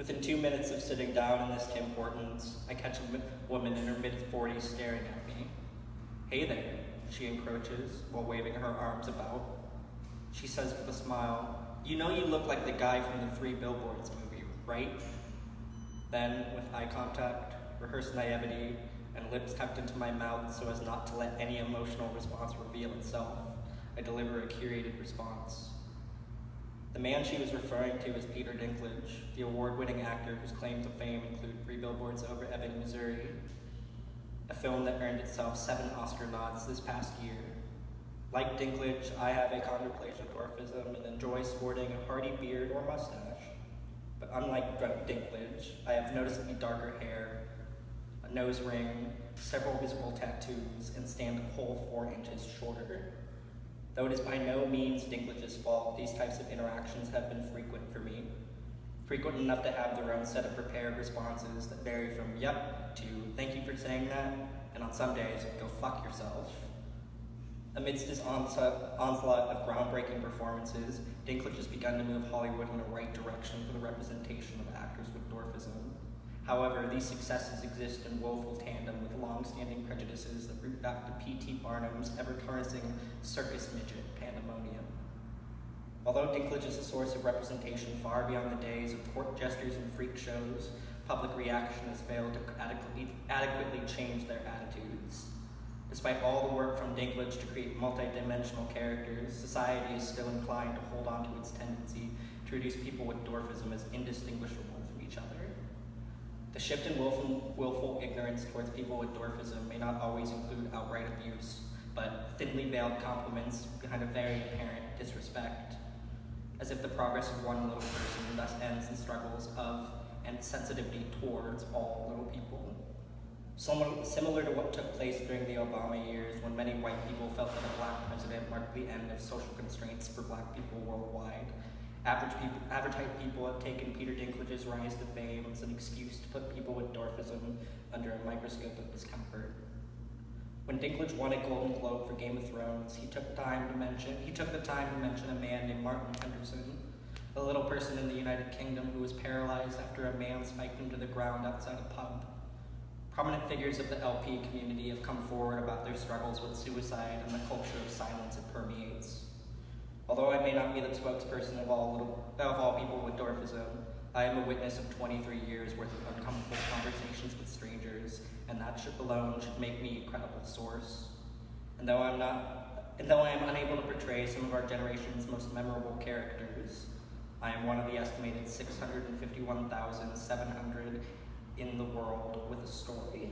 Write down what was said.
Within 2 minutes of sitting down in this Tim Hortons, I catch a woman in her mid-40s staring at me. "Hey there," she encroaches while waving her arms about. She says with a smile, "You know you look like the guy from the 3 Billboards movie, right?" Then, with eye contact, rehearsed naivety, and lips tucked into my mouth so as not to let any emotional response reveal itself, I deliver a curated response. The man she was referring to is Peter Dinklage, the award-winning actor whose claim to fame include 3 Billboards Over Ebbing, Missouri, a film that earned itself 7 Oscar nods this past year. Like Dinklage, I have achondroplasia dwarfism and enjoy sporting a hearty beard or mustache. But unlike Dinklage, I have noticeably darker hair, a nose ring, several visible tattoos, and stand a whole 4 inches shorter. Though it is by no means Dinklage's fault, these types of interactions have been frequent for me. Frequent enough to have their own set of prepared responses that vary from "yep" to "thank you for saying that," and on some days, "go fuck yourself." Amidst this onslaught of groundbreaking performances, Dinklage has begun to move Hollywood in the right direction for the representation of actors with dwarfism. However, these successes exist in woeful tandem with long-standing prejudices that root back to P.T. Barnum's ever-tarnishing circus midget pandemonium. Although Dinklage is a source of representation far beyond the days of court jesters and freak shows, public reaction has failed to adequately change their attitudes. Despite all the work from Dinklage to create multi-dimensional characters, society is still inclined to hold on to its tendency to reduce people with dwarfism as indistinguishable from each other. The shift in willful ignorance towards people with dwarfism may not always include outright abuse, but thinly veiled compliments behind a very apparent disrespect, as if the progress of one little person thus ends in struggles of and sensitivity towards all little people. Similar to what took place during the Obama years, when many white people felt that a black president marked the end of social constraints for black people worldwide. Average height people have taken Peter Dinklage's rise to fame as an excuse to put people with dwarfism under a microscope of discomfort. When Dinklage won a Golden Globe for Game of Thrones, he took the time to mention a man named Martin Henderson, a little person in the United Kingdom who was paralyzed after a man spiked him to the ground outside a pub. Prominent figures of the LP community have come forward about their struggles with suicide and the culture of silence it permeates. Although I may not be the spokesperson of all people with dwarfism, I am a witness of 23 years worth of uncomfortable conversations with strangers, and that alone should make me a credible source. And though I am unable to portray some of our generation's most memorable characters, I am one of the estimated 651,700 in the world with a story.